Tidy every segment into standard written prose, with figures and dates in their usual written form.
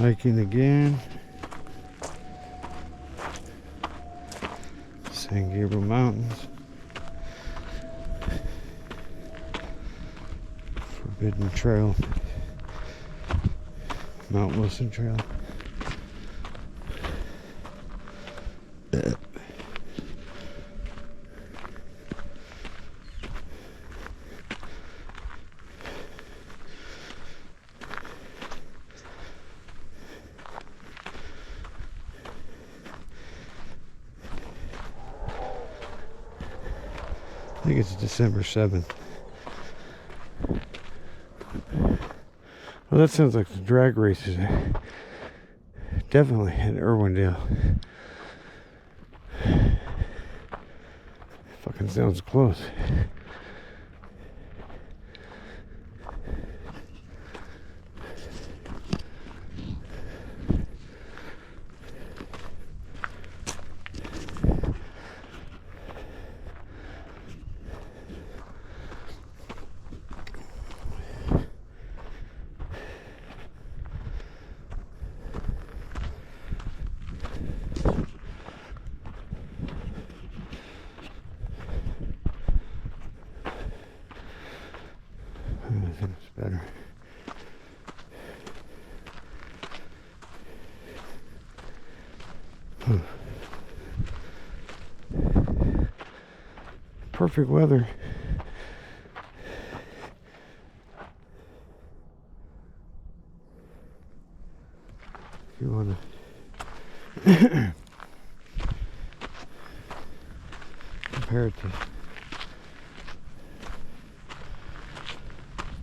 Hiking again. San Gabriel Mountains. Forbidden Trail. Mount Wilson Trail. I think it's December 7th. Well, that sounds like the drag races. Definitely in Irwindale. Fucking sounds close. I think it's better. Perfect weather. If you want to compare it to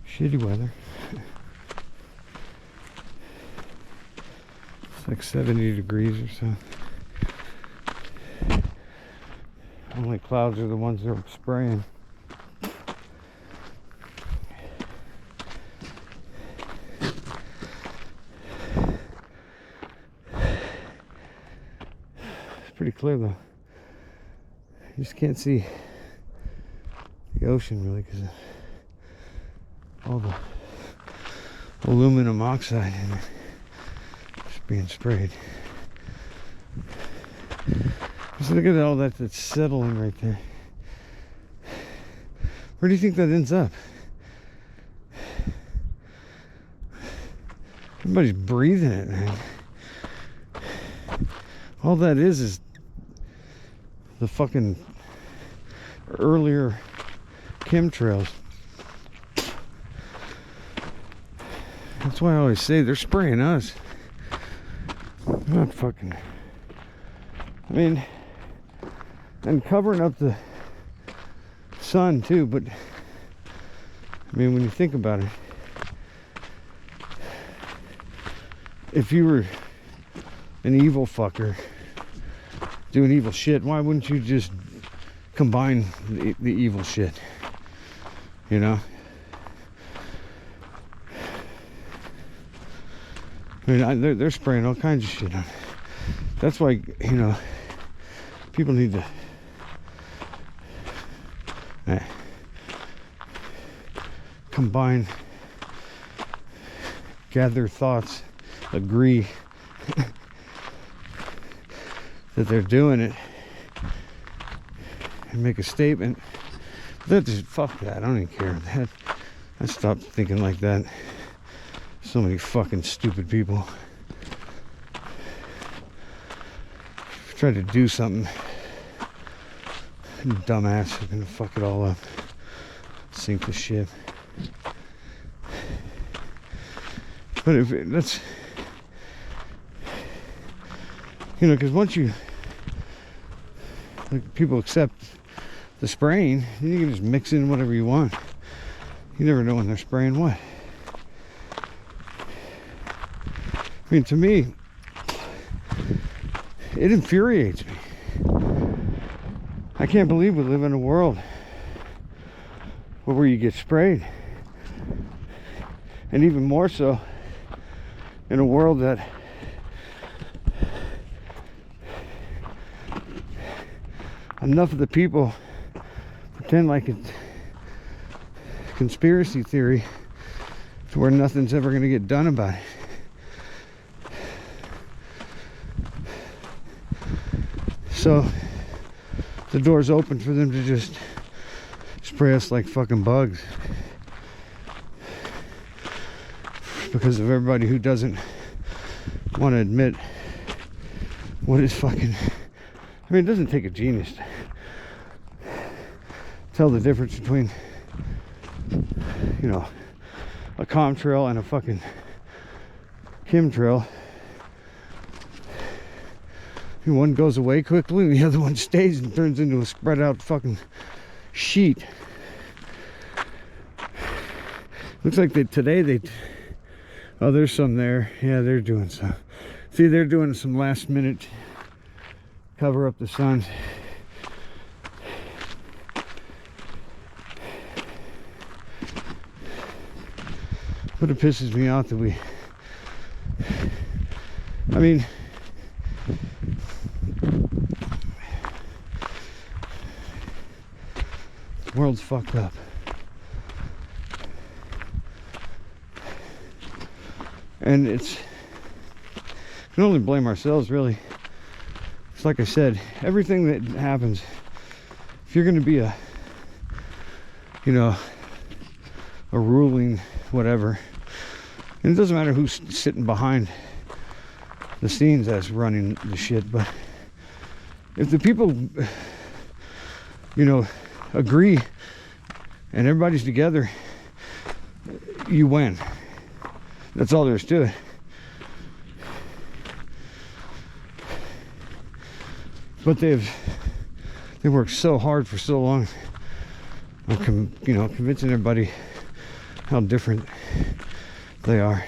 shitty weather. It's like 70 degrees or so. Only clouds are the ones that are spraying. It's pretty clear though. You just can't see the ocean really because of all the aluminum oxide in it just being sprayed. Just look at all that that's settling right there. Where do you think that ends up? Everybody's breathing it, man. All that is the fucking earlier chemtrails. That's why I always say they're spraying us. They're not fucking... I mean, and covering up the sun too, but I mean, when you think about it, if you were an evil fucker doing evil shit, why wouldn't you just combine the evil shit, you know? I mean, they're spraying all kinds of shit on. That's why, you know, people need to combine, gather thoughts, agree that they're doing it, and make a statement. That just, fuck that, I don't even care. I stopped thinking like that. So many fucking stupid people try to do something. Dumbass are gonna fuck it all up, sink the ship. But if that's, you know, because once you, like, people accept the spraying, you can just mix in whatever you want. You never know when they're spraying what. I mean, to me, it infuriates me. I can't believe we live in a world where you get sprayed. And even more so in a world that enough of the people pretend like it's conspiracy theory to where nothing's ever going to get done about it. So the door's open for them to just spray us like fucking bugs. Because of everybody who doesn't want to admit what is fucking... I mean, it doesn't take a genius to tell the difference between, you know, a chemtrail and a fucking chemtrail. One goes away quickly and the other one stays and turns into a spread out fucking sheet. Looks like today oh, there's some there. Yeah, they're doing some. See, they're doing some last minute cover up the sun. But it pisses me off that I mean, the world's fucked up. And we can only blame ourselves, really. It's like I said, everything that happens, if you're going to be a ruling whatever, and it doesn't matter who's sitting behind the scenes that's running the shit, but if the people, agree and everybody's together, you win. That's all there is to it. But they worked so hard for so long on convincing everybody how different they are.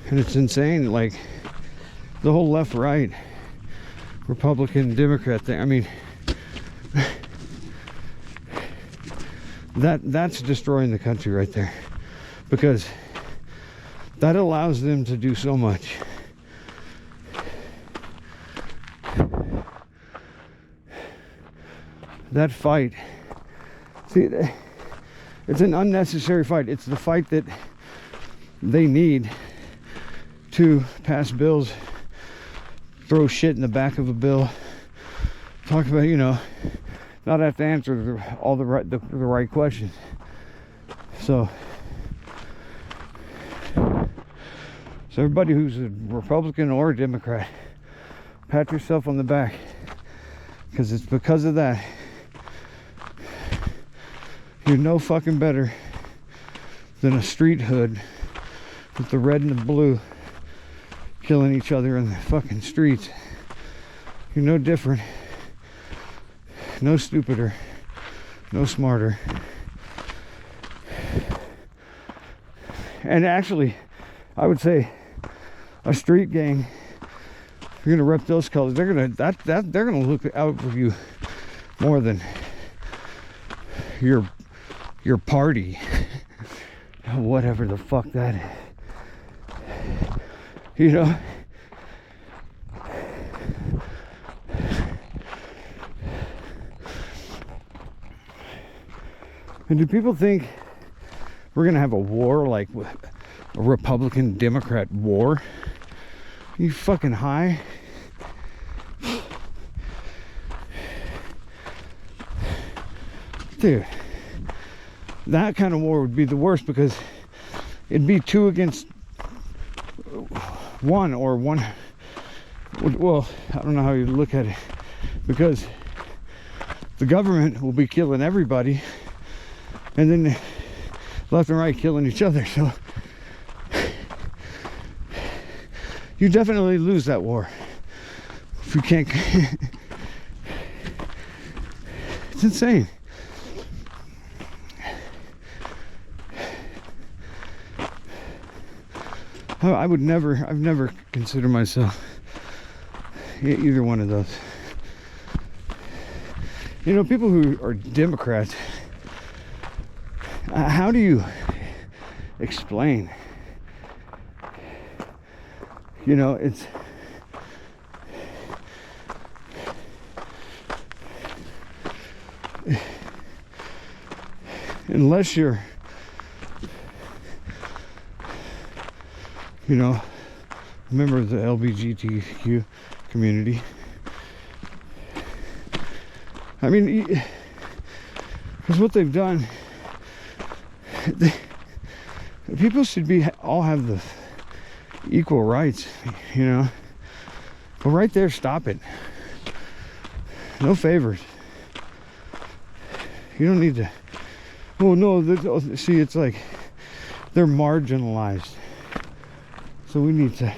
And it's insane, like the whole left, right, Republican, Democrat thing. I mean, that's destroying the country right there, because that allows them to do so much. That fight, see, it's an unnecessary fight. It's the fight that they need to pass bills, throw shit in the back of a bill, talk about, not have to answer all the right questions. So everybody who's a Republican or a Democrat, pat yourself on the back, because it's because of that you're no fucking better than a street hood with the red and the blue killing each other in the fucking streets. You're no different, no stupider, no smarter. And actually, I would say a street gang, if you're gonna rep those colors, they're gonna look out for you more than your party, whatever the fuck that is. And do people think we're gonna have a war, like a Republican Democrat war? Are you fucking high? Dude, that kind of war would be the worst, because it'd be 2 against 1, or 1. Well, I don't know how you look at it, because the government will be killing everybody, and then left and right killing each other. So you definitely lose that war if you can't. It's insane. I've never considered myself either one of those. People who are Democrats, how do you explain? It's unless you're member of the LGBTQ community. I mean, because what they've done, people should all have the equal rights, you know. But right there, stop it. No favors. You don't need to. Oh no, see, it's like they're marginalized. So we need to,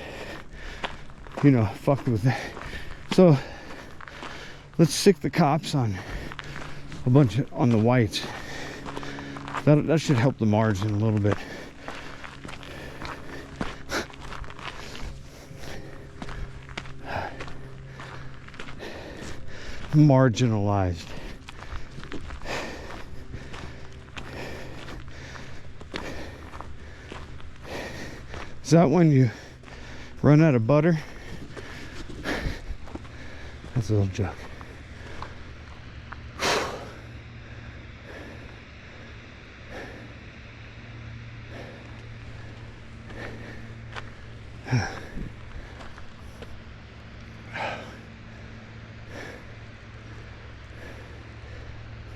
you know, fuck with that. So let's sick the cops on on the whites. That should help the margin a little bit. Marginalized. Is that when you run out of butter? That's a little joke.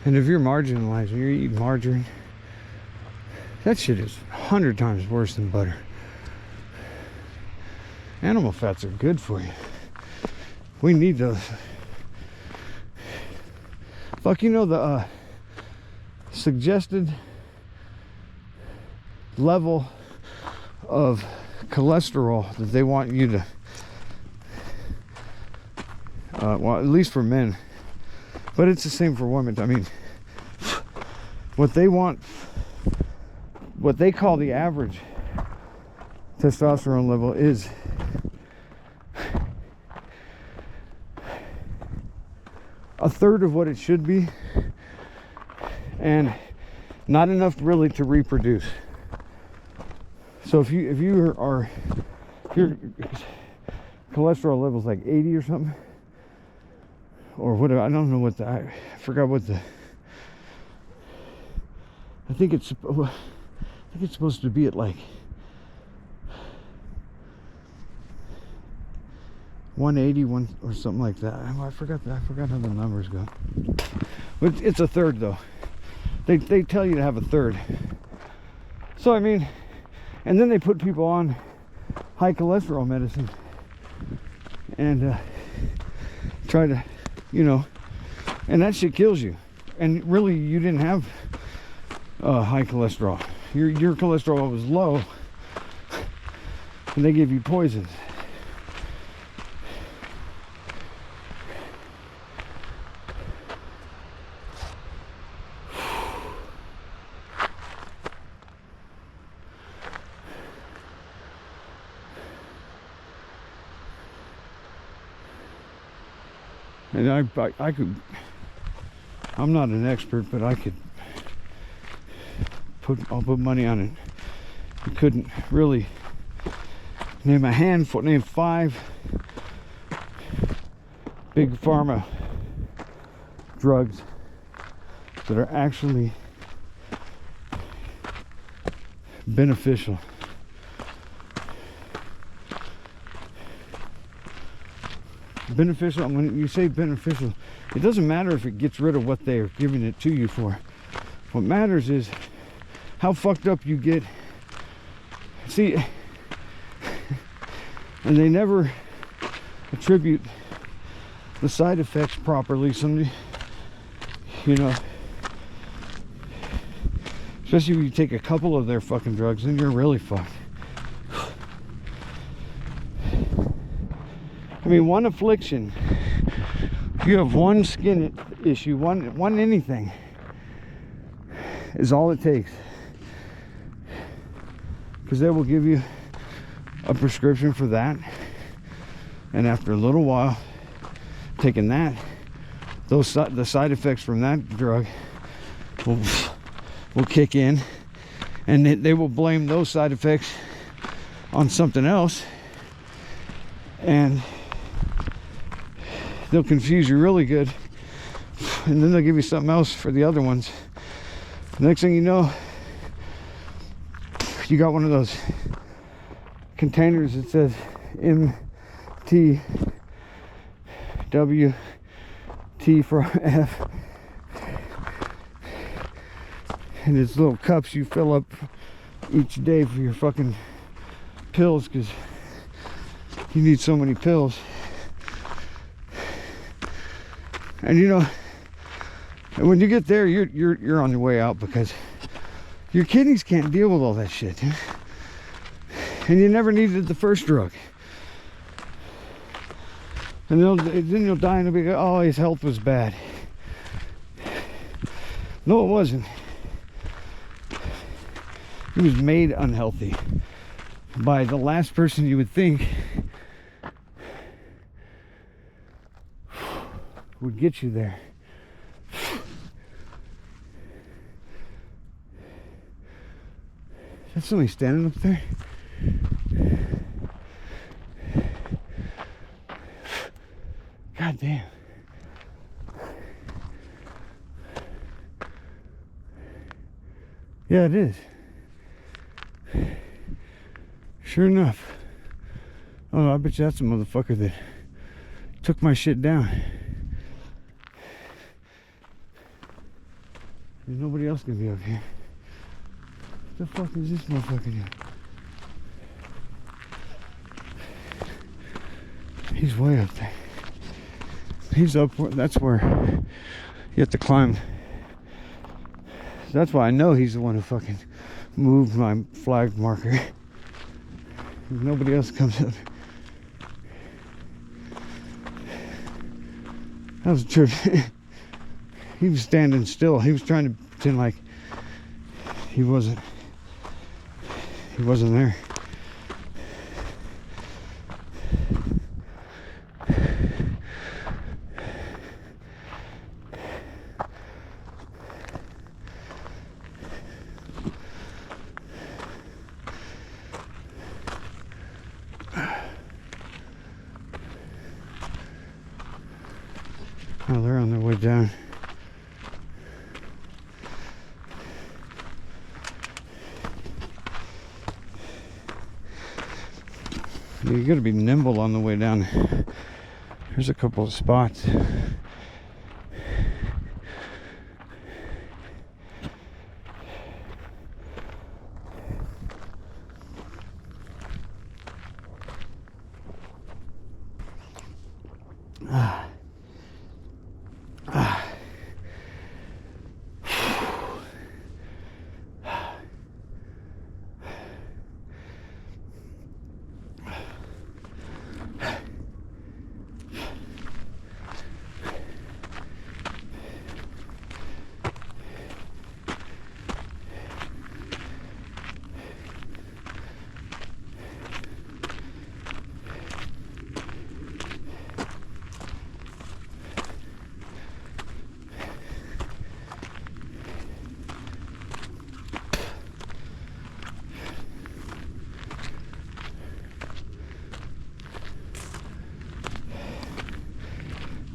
And if you're marginalized and you're eating margarine, that shit is 100 times worse than butter. Animal fats are good for you. We need those. Fuck, you know the suggested level of cholesterol that they want you to, well, at least for men, but it's the same for women. I mean, what they want, what they call the average testosterone level is a third of what it should be, and not enough really to reproduce. So if your cholesterol level is like 80 or something, or whatever, I don't know what I forgot what I think it's supposed to be at like 181 or something like that. I forgot how the numbers go. But it's a third though. They tell you to have a third. So I mean, and then they put people on high cholesterol medicine and try to, you know, and that shit kills you. And really, you didn't have high cholesterol. Your cholesterol was low, and they gave you poison. And I could, I'm not an expert, but I could I'll put money on it. You couldn't really name 5 big pharma drugs that are actually beneficial. Beneficial, when you say beneficial, it doesn't matter if it gets rid of what they're giving it to you for. What matters is how fucked up you get. See, and they never attribute the side effects properly. Somebody, you know, especially if you take a couple of their fucking drugs, then you're really fucked. I mean, one affliction, if you have one skin issue, one anything, is all it takes. Because they will give you a prescription for that, and after a little while, taking that, the side effects from that drug will kick in, and they will blame those side effects on something else, and they'll confuse you really good, and then they'll give you something else for the other ones. The next thing you know, you got one of those containers that says MT W T for F, and it's little cups you fill up each day for your fucking pills, because you need so many pills. And you know, when you get there, you're on your way out, because your kidneys can't deal with all that shit, and you never needed the first drug. And then you'll die and they'll be like, oh, his health was bad. No, it wasn't. He was made unhealthy by the last person you would think would get you there. Is that somebody standing up there? God damn. Yeah, it is. Sure enough. Oh, I bet you that's the motherfucker that took my shit down. There's nobody else gonna be up here. What the fuck is this motherfucker doing? He's way up there. He's up, that's where you have to climb. That's why I know he's the one who fucking moved my flag marker. Nobody else comes up. That was a trip. He was standing still. He was trying to pretend like he wasn't there. Oh, they're on their way down. You gotta be nimble on the way down. There's a couple of spots.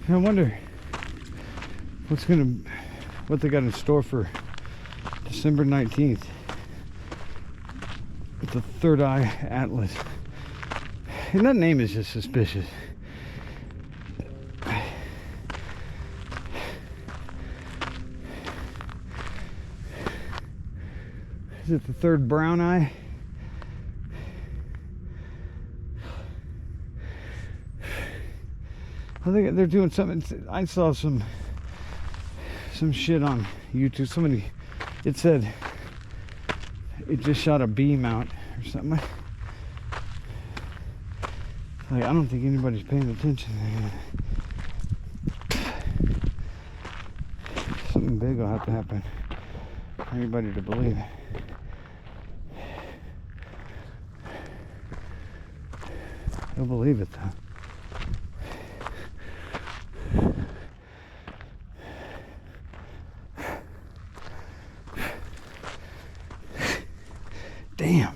I wonder what they got in store for December 19th with the Third Eye Atlas. And that name is just suspicious. Is it the third brown eye? I think they're doing something. I saw some shit on YouTube. Somebody, it said it just shot a beam out or something. Like, I don't think anybody's paying attention. Something big will have to happen for anybody to believe it. They'll believe it though. Damn.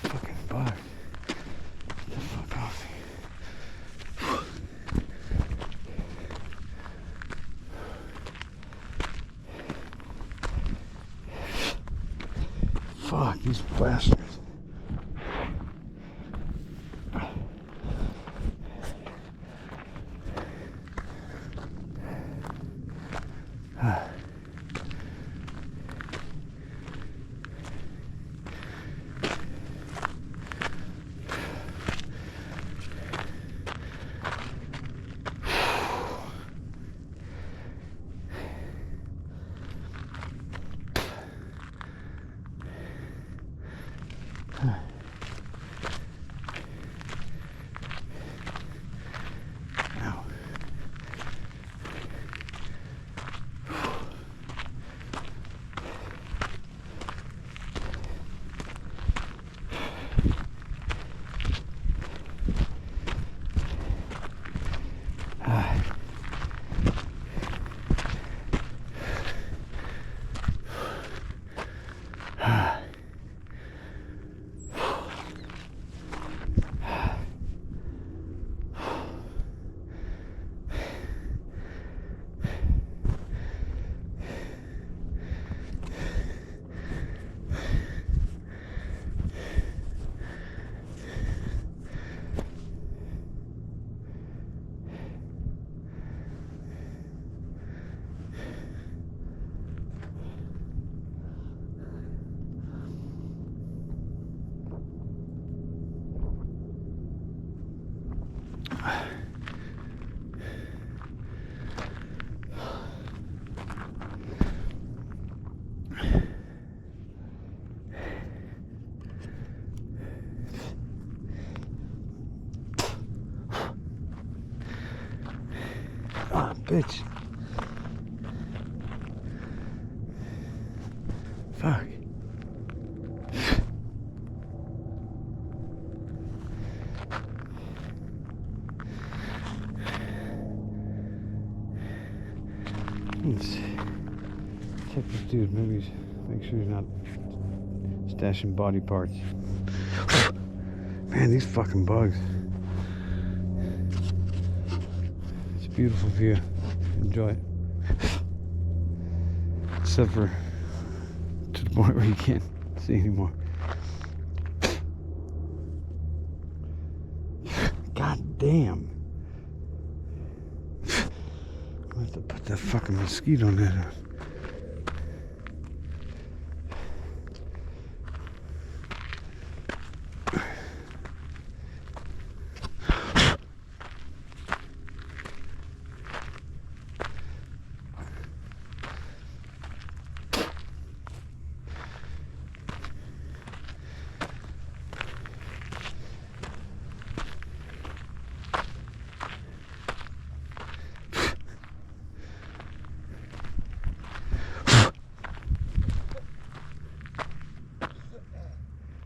Fucking bug. Get the fuck off me. Fuck these bastards. bitch. Fuck. Let's check this dude. Maybe make sure he's not stashing body parts. Man, these fucking bugs. It's a beautiful view. Enjoy it. Except for to the point where you can't see anymore. God damn. I have to put that fucking mosquito net on.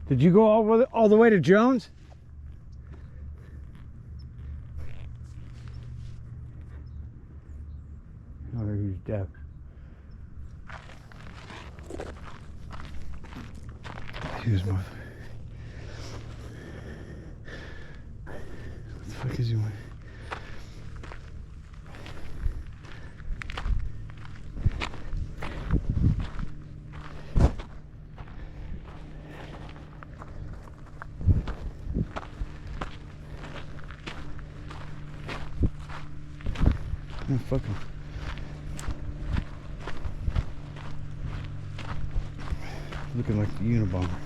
Did you go all the way to Jones? Oh, he's deaf. Excuse me. What the fuck is he doing? Oh, fuck him. Looking like the Unabomber.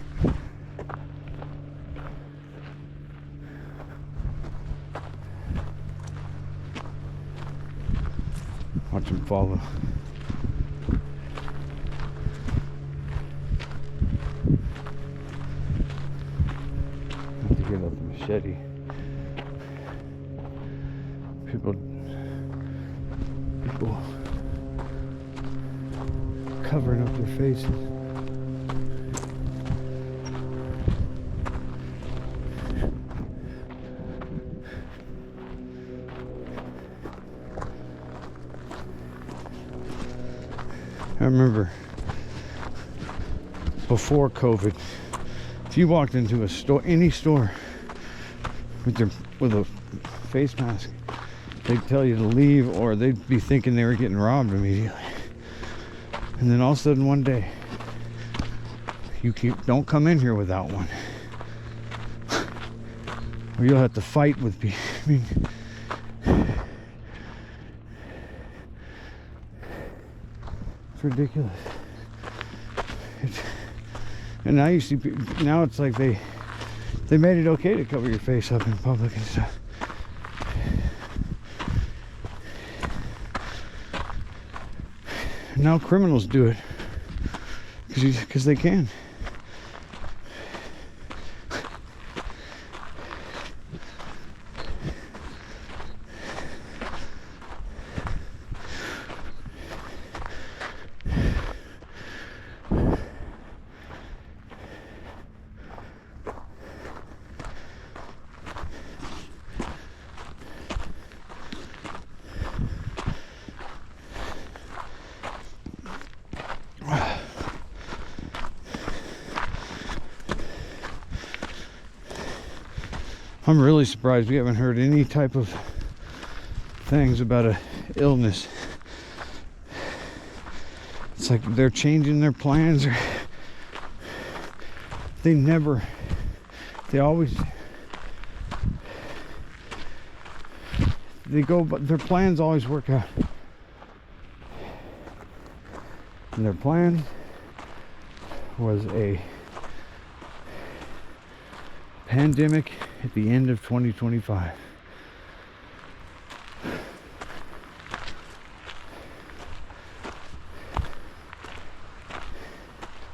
Watch him follow. I have to get out the machete. People covering up their faces. I remember before COVID, if you walked into a store, any store, with a face mask, they'd tell you to leave, or they'd be thinking they were getting robbed immediately. And then all of a sudden one day, don't come in here without one, or you'll have to fight with people. I mean, it's ridiculous. And now you see, now it's like they made it okay to cover your face up in public and stuff. Now criminals do it because they can. I'm really surprised we haven't heard any type of things about a illness. It's like they're changing their plans, or but their plans always work out. And their plan was a pandemic at the end of 2025.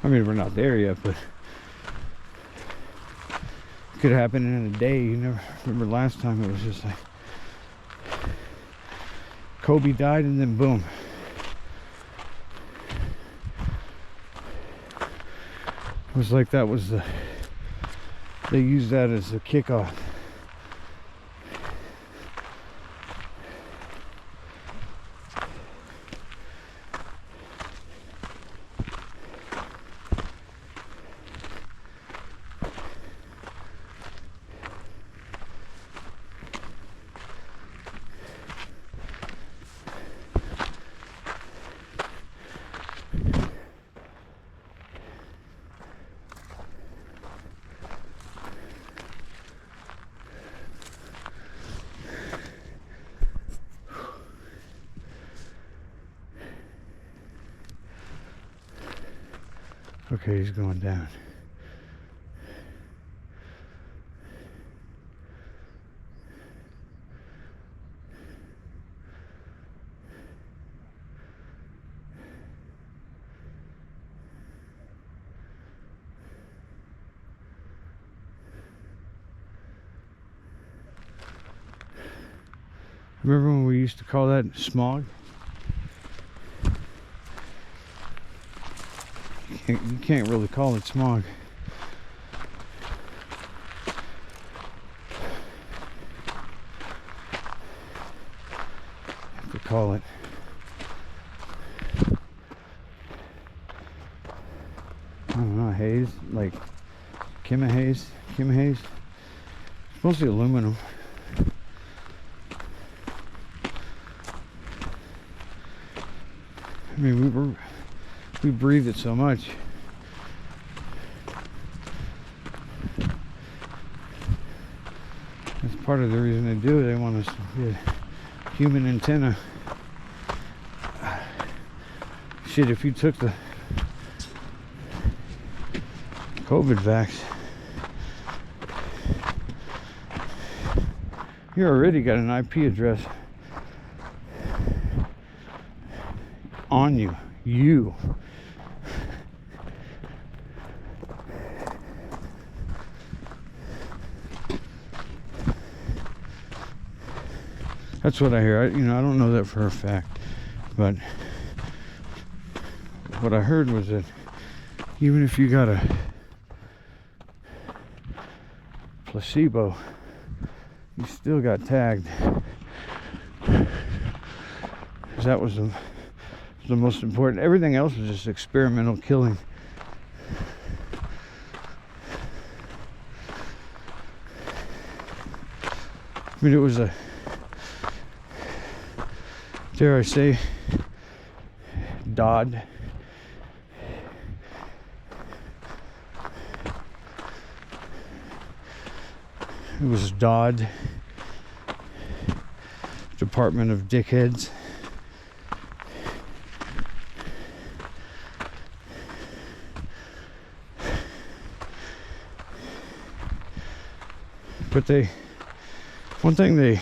I mean, we're not there yet, but it could happen in a day. You never remember last time it was just like Kobe died, and then boom. It was like that was the, they used that as the kickoff. Okay, he's going down. Remember when we used to call that smog? You can't really call it smog. You have to call it I don't know, haze, like chemtrails. It's mostly aluminum. I mean, we breathe it so much. That's part of the reason they do it. They want us to be a human antenna. Shit, if you took the COVID vax, you already got an IP address on you. That's what I hear. I don't know that for a fact, but what I heard was that even if you got a placebo, you still got tagged. Because that was the most important. Everything else was just experimental killing. I mean, it was a, dare I say, Dodd. It was Dodd, Department of Dickheads. But one thing they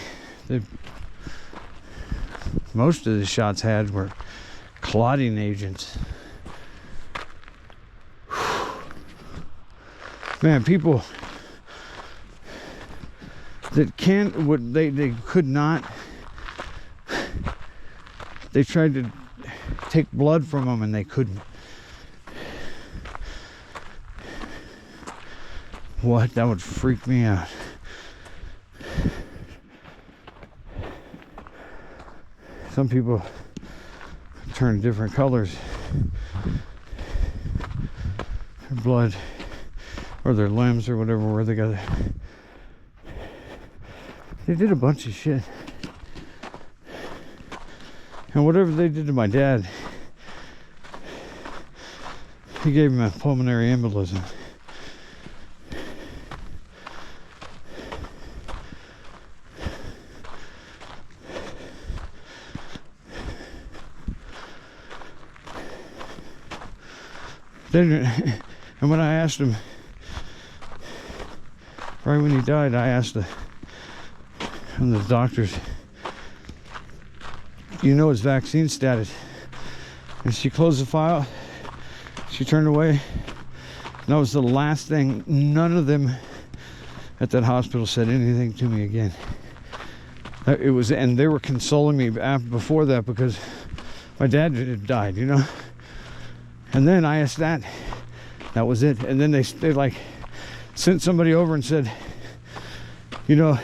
most of the shots had were clotting agents. Man, people that they could not, they tried to take blood from them and they couldn't. What? That would freak me out. Some people turn different colors. Their blood or their limbs or whatever, where they got it. They did a bunch of shit. And whatever they did to my dad, he gave him a pulmonary embolism. And when I asked him, right when he died, I asked the doctors, do you know his vaccine status? And she closed the file. She turned away. And that was the last thing. None of them at that hospital said anything to me again. It was, and they were consoling me before that because my dad had died, you know. And then I asked that was it. And then they like sent somebody over and said, you know,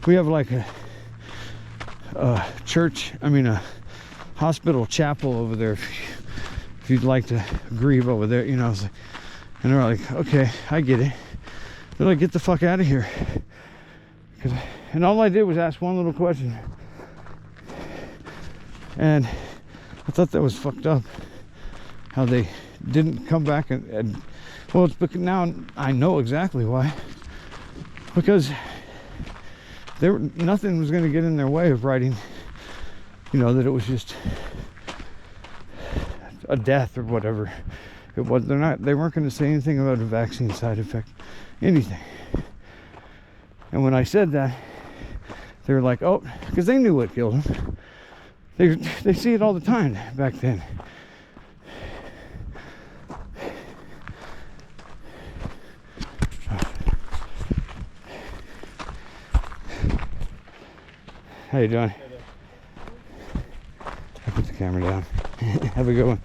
we have like a church, I mean a hospital chapel over there if you'd like to grieve over there, you know. I was like, and they're like, okay, I get it. They're like, get the fuck out of here. And all I did was ask one little question, and I thought that was fucked up how they didn't come back and well, it's because now I know exactly why, because nothing was going to get in their way of writing, you know, that it was just a death or whatever it was. They weren't going to say anything about a vaccine side effect, anything. And when I said that, they were like, oh, because they knew what killed him. They see it all the time back then. How you doing? I put the camera down. Have a good one.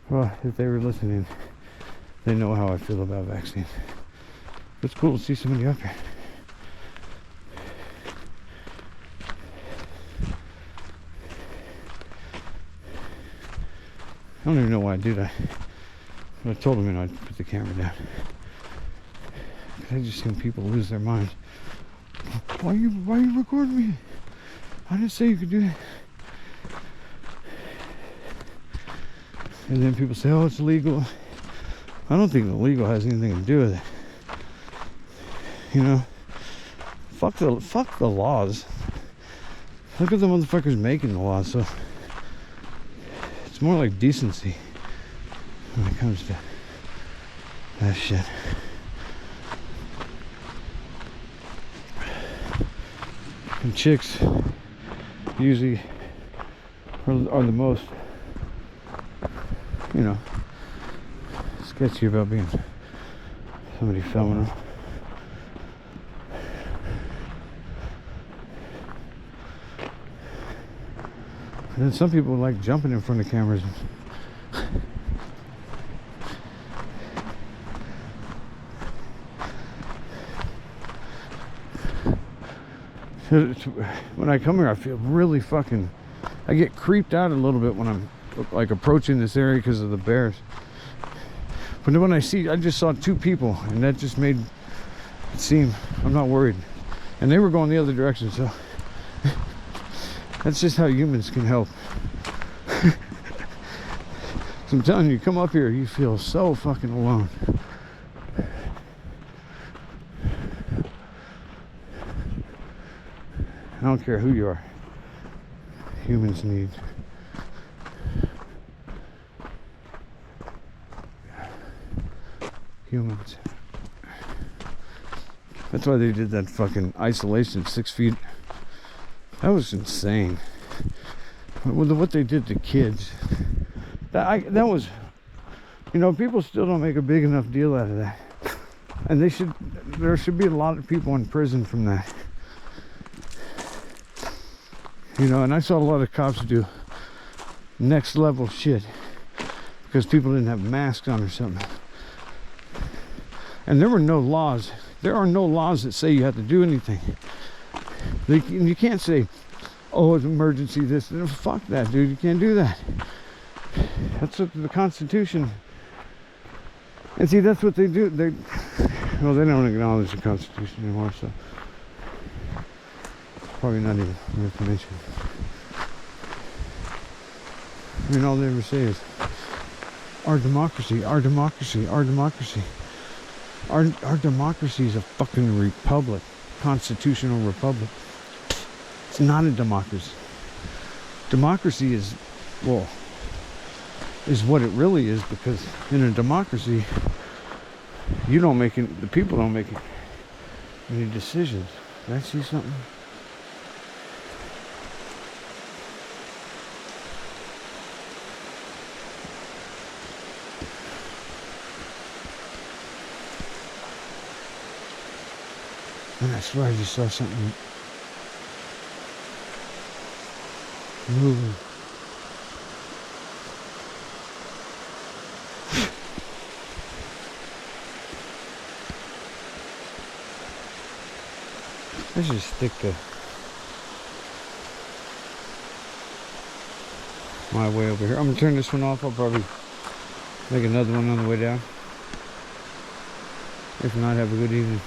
Well, if they were listening, they know how I feel about vaccines. It's cool to see somebody up here. I don't even know why I do that. But I told them, you know, I'd put the camera down. I just seen people lose their minds. Why are you recording me? I didn't say you could do that. And then people say, oh, it's illegal. I don't think illegal has anything to do with it. You know, fuck the laws. Look at the motherfuckers making the laws. So it's more like decency when it comes to that shit. And chicks usually are the most, you know, sketchy about being somebody filming them. And then some people like jumping in front of cameras. When I come here, I feel really fucking, I get creeped out a little bit when I'm like approaching this area because of the bears. But then when I just saw two people, and that just made it seem I'm not worried. And they were going the other direction, so that's just how humans can help. So I'm telling you, come up here, you feel so fucking alone. I don't care who you are. Humans need humans. That's why they did that fucking isolation 6 feet. That was insane. What they did to kids. That was, you know, people still don't make a big enough deal out of that. And there should be a lot of people in prison from that. You know, and I saw a lot of cops do next level shit because people didn't have masks on or something. And there were no laws. There are no laws that say you have to do anything. You can't say, oh, it's emergency this. Fuck that, dude. You can't do that. That's what the Constitution. And see, that's what they do. They don't acknowledge the Constitution anymore, so probably not even information. I mean, all they ever say is our democracy, our democracy, our democracy. Our democracy is a fucking republic, constitutional republic. It's not a democracy. Democracy is what it really is, because in a democracy, the people don't make any decisions. Did I see something? And I swear I just saw something moving. Let's just stick to my way over here. I'm gonna turn this one off. I'll probably make another one on the way down. If not, have a good evening.